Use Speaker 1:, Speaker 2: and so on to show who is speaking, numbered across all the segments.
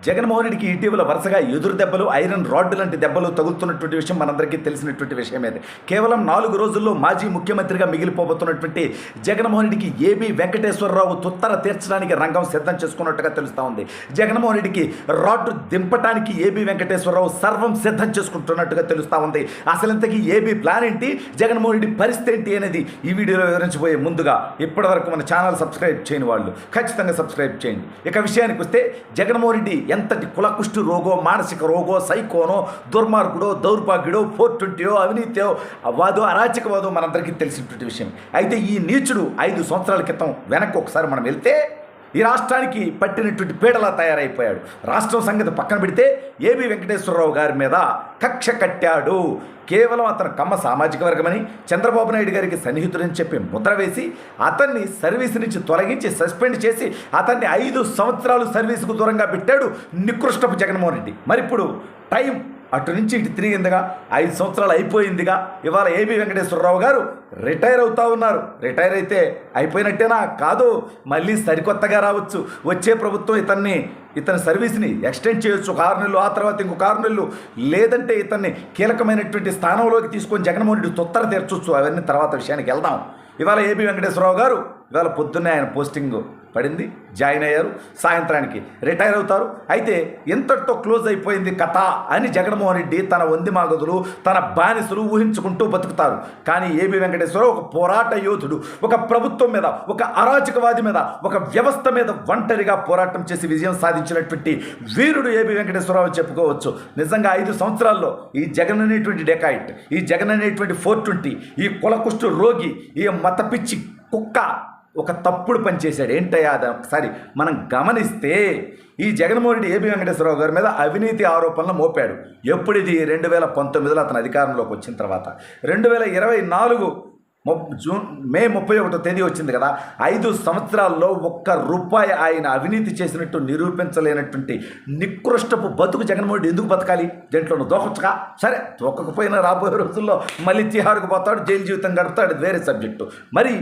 Speaker 1: జగన్మోహన్ రెడ్డికి ఇటీవల వరుసగా ఎదురు దెబ్బలు, ఐరన్ రాడ్ లాంటి దెబ్బలు తగులుతున్నటువంటి విషయం మనందరికీ తెలిసినటువంటి విషయమే. కేవలం 4 రోజుల్లో మాజీ ముఖ్యమంత్రిగా మిగిలిపోబోతున్నటువంటి జగన్మోహన్ రెడ్డికి ఏబీ వెంకటేశ్వరరావు తుత్తర తీర్చడానికి రంగం సిద్ధం చేసుకున్నట్టుగా తెలుస్తూ ఉంది. జగన్మోహన్ రెడ్డికి రాడ్ దింపటానికి ఏబీ వెంకటేశ్వరరావు సర్వం సిద్ధం చేసుకుంటున్నట్టుగా తెలుస్తూ ఉంది. అసలు ఇంతకీ ఏబీ ప్లాన్ ఏంటి, జగన్మోహన్ రెడ్డి పరిస్థితి ఏంటి అనేది ఈ వీడియోలో వివరించబోయే ముందుగా ఇప్పటివరకు మన ఛానల్ సబ్స్క్రైబ్ చేయని వాళ్ళు ఖచ్చితంగా సబ్స్క్రైబ్ చేయండి. ఇక విషయానికి వస్తే జగన్మోహన్ రెడ్డి ఎంతటి కులకుష్టు రోగో, మానసిక రోగో, సైకోనో, దుర్మార్గుడో, దౌర్భాగ్యుడో, 420 అవినీతియో, వాదో అరాచకవాదో మనందరికీ తెలిసినటువంటి విషయం. అయితే ఈ నీచుడు 5 సంవత్సరాల క్రితం వెనక్కి ఒకసారి మనం వెళ్తే ఈ రాష్ట్రానికి పట్టినటువంటి పీడలా తయారైపోయాడు. రాష్ట్రం సంగతి పక్కన పెడితే ఏబీ వెంకటేశ్వరరావు గారి మీద కక్ష కట్టాడు. కేవలం అతను కమ్మ సామాజిక వర్గమని, చంద్రబాబు నాయుడు గారికి సన్నిహితుడని చెప్పి ముద్ర వేసి అతన్ని సర్వీస్ నుంచి తొలగించి సస్పెండ్ చేసి అతన్ని 5 సంవత్సరాలు సర్వీసుకు దూరంగా పెట్టాడు నికృష్టపు జగన్మోహన్ రెడ్డి. మరి ఇప్పుడు టైం అటు నుంచి ఇటు తిరిగిందిగా, 5 సంవత్సరాలు అయిపోయిందిగా. ఇవాళ ఏబీ వెంకటేశ్వరరావు గారు రిటైర్ అవుతా ఉన్నారు. రిటైర్ అయితే అయిపోయినట్టేనా? కాదు, మళ్ళీ సరికొత్తగా రావచ్చు. వచ్చే ప్రభుత్వం ఇతని సర్వీస్ని ఎక్స్టెండ్ చేయొచ్చు 6 నెలలు, ఆ తర్వాత ఇంకొక 6 నెలలు, లేదంటే ఇతన్ని కీలకమైనటువంటి స్థానంలోకి తీసుకొని జగన్మోహన్ రెడ్డి తొత్తర తీర్చొచ్చు. అవన్నీ తర్వాత విషయానికి వెళ్దాం. ఇవాళ ఏబీ వెంకటేశ్వరరావు గారు ఇవాళ పొద్దున్నే ఆయన పోస్టింగ్ పడింది, జాయిన్ అయ్యారు. సాయంత్రానికి రిటైర్ అవుతారు. అయితే ఇంతటితో క్లోజ్ అయిపోయింది కథ అని జగన్మోహన్ రెడ్డి తన వందిమాగదులు, తన బానిసలు ఊహించుకుంటూ బతుకుతారు. కానీ ఏబీ వెంకటేశ్వరరావు ఒక పోరాట యోధుడు. ఒక ప్రభుత్వం మీద, ఒక అరాచకవాది మీద, ఒక వ్యవస్థ మీద ఒంటరిగా పోరాటం చేసి విజయం సాధించినటువంటి వీరుడు ఏబీ వెంకటేశ్వరరావు చెప్పుకోవచ్చు. నిజంగా 5 సంవత్సరాల్లో ఈ జగన్ అనేటువంటి డెకాయిట్, ఈ జగన్ అనేటువంటి 420, ఈ కులకుష్టు రోగి, ఈ మతపిచ్చి కుక్క ఒక తప్పుడు పని చేశాడు. ఏంటయ్యా అది ఒకసారి మనం గమనిస్తే, ఈ జగన్మోహన్ రెడ్డి ఏబీ వెంకటేశ్వరరావు గారి మీద అవినీతి ఆరోపణలు మోపాడు. ఎప్పుడు ఇది 2019లో అతను అధికారంలోకి వచ్చిన తర్వాత. 2024 మే 31వ తేదీ వచ్చింది కదా. 5 సంవత్సరాల్లో ₹1 ఆయన అవినీతి చేసినట్టు నిరూపించలేనటువంటి నికృష్టపు బతుకు జగన్మోహన్ రెడ్డి ఎందుకు బతకాలి? దీంట్లో దోకొచ్చుగా. సరే, దోకకపోయినా రాబోయే రోజుల్లో మళ్ళీ తిహారుకు పోతాడు, జైలు జీవితం గడుపుతాడు, అది వేరే సబ్జెక్టు. మరి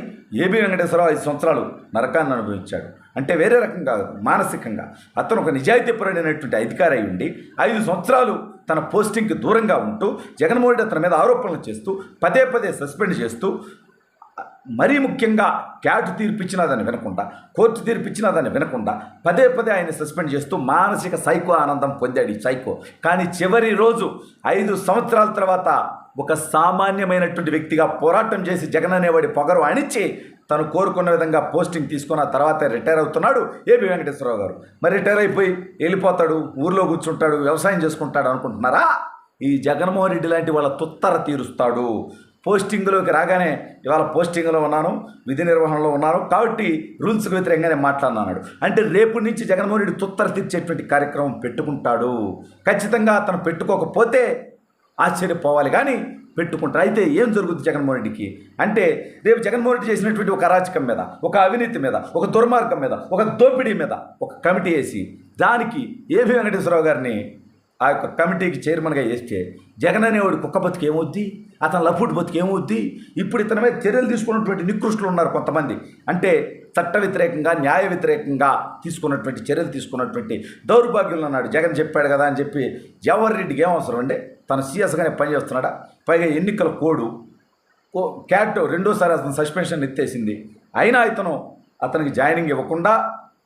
Speaker 1: ఏబీ వెంకటేశ్వరరావు 5 సంవత్సరాలు నరకాన్ని అనుభవించాడు. అంటే వేరే రకంగా మానసికంగా అతను ఒక నిజాయితీపరుడైనటువంటి అధికారి అయి ఉండి 5 సంవత్సరాలు తన పోస్టింగ్కి దూరంగా ఉంటూ జగన్మోహన్ రెడ్డి అతని మీద ఆరోపణలు చేస్తూ పదే సస్పెండ్ చేస్తూ, మరీ ముఖ్యంగా క్యాట్ తీర్పిచ్చినా దాన్ని వినకుండా, కోర్టు తీర్పిచ్చినా దాన్ని వినకుండా పదే ఆయన సస్పెండ్ చేస్తూ మానసిక సైకో ఆనందం పొందాడు ఈ సైకో. కానీ చివరి రోజు 5 సంవత్సరాల తర్వాత ఒక సామాన్యమైనటువంటి వ్యక్తిగా పోరాటం చేసి జగన్ అనేవాడి పొగరు అణిచి తను కోరుకున్న విధంగా పోస్టింగ్ తీసుకున్న తర్వాత రిటైర్ అవుతున్నాడు ఏబీ వెంకటేశ్వరరావు గారు. మరి రిటైర్ అయిపోయి వెళ్ళిపోతాడు, ఊర్లో కూర్చుంటాడు, వ్యవసాయం చేసుకుంటాడు అనుకుంటున్నారా? ఈ జగన్మోహన్ రెడ్డి లాంటి వాళ్ళ తుత్తర తీరుస్తాడు. పోస్టింగ్లోకి రాగానే ఇవాళ పోస్టింగ్లో ఉన్నాను, విధి నిర్వహణలో ఉన్నాను కాబట్టి రూల్స్కి వ్యతిరేకంగానే మాట్లాడినాడు అంటే రేపు నుంచి జగన్మోహన్ రెడ్డి తుత్తర తీర్చేటువంటి కార్యక్రమం పెట్టుకుంటాడు. ఖచ్చితంగా అతను పెట్టుకోకపోతే ఆశ్చర్యపోవాలి, కానీ పెట్టుకుంటారు. అయితే ఏం జరుగుతుంది జగన్మోహన్ రెడ్డికి అంటే, రేపు జగన్మోహన్ రెడ్డి చేసినటువంటి ఒక అరాచకం మీద, ఒక అవినీతి మీద, ఒక దుర్మార్గం మీద, ఒక దోపిడీ మీద ఒక కమిటీ వేసి దానికి ఏబీ వెంకటేశ్వరరావు గారిని ఆ యొక్క కమిటీకి చైర్మన్గా వేస్తే జగన్ అనేవాడు కుక్క బతుకు ఏమవుద్ది, అతను లఫూట్ బతుకు ఏమవుద్ది? ఇప్పుడు ఇతని మీద చర్యలు తీసుకున్నటువంటి నికృష్టులు ఉన్నారు కొంతమంది. అంటే చట్ట వ్యతిరేకంగా, న్యాయ వ్యతిరేకంగా చర్యలు తీసుకున్నటువంటి దౌర్భాగ్యులు అన్నాడు. జగన్ చెప్పాడు కదా అని చెప్పి జవహర్ రెడ్డికి ఏమవసరం అంటే, తను సీరియస్గానే పనిచేస్తున్నాడా? పైగా ఎన్నికల క్యాట్ 2సారి అతను సస్పెన్షన్ ఎత్తేసింది. అయినా అతనికి జాయినింగ్ ఇవ్వకుండా,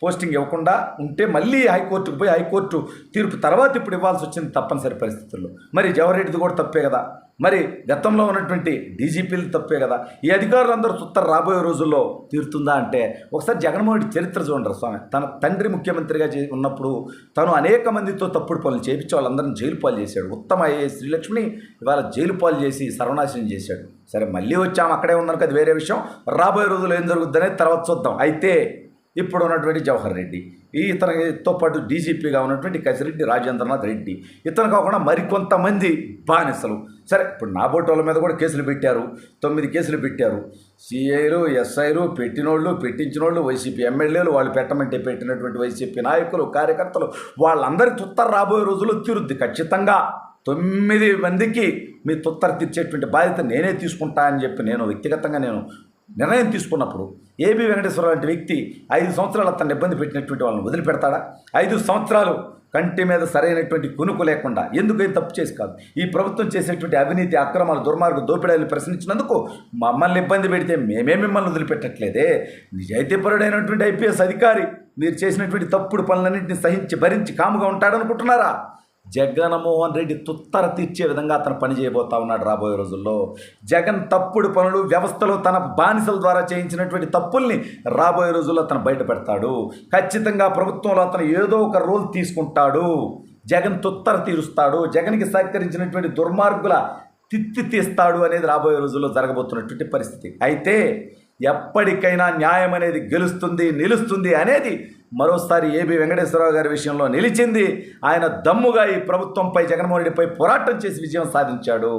Speaker 1: పోస్టింగ్ ఇవ్వకుండా ఉంటే మళ్ళీ హైకోర్టుకు పోయి హైకోర్టు తీర్పు తర్వాత ఇప్పుడు ఇవ్వాల్సి వచ్చింది తప్పనిసరి పరిస్థితుల్లో. మరి జవహర్ రెడ్డిది కూడా తప్పే కదా, మరి గతంలో ఉన్నటువంటి డీజీపీలు తప్పే కదా. ఈ అధికారులందరూ తుత్తర రాబోయే రోజుల్లో తీరుతుందా అంటే, ఒకసారి జగన్మోహన్ రెడ్డి చరిత్ర చూడండి స్వామి. తన తండ్రి ముఖ్యమంత్రిగా ఉన్నప్పుడు తను అనేక మందితో తప్పుడు పనులు చేయించి వాళ్ళందరినీ జైలు పాలు చేశాడు. ఉత్తమ ఐఏఎస్ శ్రీలక్ష్మిని ఇవాళ జైలు పాలు చేసి సర్వనాశనం చేశాడు. సరే, మళ్ళీ వచ్చాము, అక్కడే ఉన్నాను, అది వేరే విషయం. రాబోయే రోజుల్లో ఏం జరుగుద్ది అనేది తర్వాత చూద్దాం. అయితే ఇప్పుడు ఉన్నటువంటి జవహర్ రెడ్డి, ఇతనితో పాటు డీజీపీగా ఉన్నటువంటి కసిరెడ్డి రాజేంద్రనాథ్ రెడ్డి, ఇతను కాకుండా మరికొంతమంది బానిసలు. సరే, ఇప్పుడు నాబోటి వాళ్ళ మీద కూడా కేసులు పెట్టారు, 9 కేసులు పెట్టారు. సిఐలు, ఎస్ఐలు, పెట్టినోళ్ళు, పెట్టించినోళ్ళు, వైసీపీ ఎమ్మెల్యేలు, వాళ్ళు పెట్టమంటే పెట్టినటువంటి వైసీపీ నాయకులు, కార్యకర్తలు, వాళ్ళందరి తుత్తర రాబోయే రోజుల్లో తీరుద్ది ఖచ్చితంగా. 9 మందికి మీ తుత్తర తీర్చేటువంటి బాధ్యత నేనే తీసుకుంటా అని చెప్పి నేను వ్యక్తిగతంగా నిర్ణయం తీసుకున్నప్పుడు ఏబీ వెంకటేశ్వరరావు లాంటి వ్యక్తి 5 సంవత్సరాలు అతన్ని ఇబ్బంది పెట్టినటువంటి వాళ్ళని వదిలిపెడతాడా? 5 సంవత్సరాలు కంటి మీద సరైనటువంటి కునుకు లేకుండా ఎందుకని తప్పు చేసి కాదు, ఈ ప్రభుత్వం చేసేటువంటి అవినీతి అక్రమాలు దుర్మార్గ దోపిడీలు ప్రశ్నించినందుకు మమ్మల్ని ఇబ్బంది పెడితే మేమే మిమ్మల్ని వదిలిపెట్టట్లేదే. నిజాయితీపరుడైనటువంటి ఐపీఎస్ అధికారి మీరు చేసినటువంటి తప్పుడు పనులన్నింటినీ సహించి భరించి కాముగా ఉంటాడనుకుంటున్నారా? జగన్మోహన్ రెడ్డి తుత్తర తీర్చే విధంగా అతను పని చేయబోతా ఉన్నాడు రాబోయే రోజుల్లో. జగన్ తప్పుడు పనులు వ్యవస్థలో తన బానిసల ద్వారా చేయించినటువంటి తప్పుల్ని రాబోయే రోజుల్లో అతను బయటపెడతాడు. ఖచ్చితంగా ప్రభుత్వంలో అతను ఏదో ఒక రోల్ తీసుకుంటాడు. జగన్ తుత్తర తీరుస్తాడు. జగన్కి సహకరించినటువంటి దుర్మార్గుల తిత్తి తీస్తాడు అనేది రాబోయే రోజుల్లో జరగబోతున్నటువంటి పరిస్థితి. అయితే ఎప్పటికైనా న్యాయం అనేది గెలుస్తుంది, నిలుస్తుంది అనేది మరోసారి ఏబి వెంకటేశ్వరరావు గారి విషయంలో నిలిచింది. ఆయన దమ్ముగా ఈ ప్రభుత్వంపై జగన్మోహన్ రెడ్డిపై పోరాటం చేసి విజయం సాధించాడు.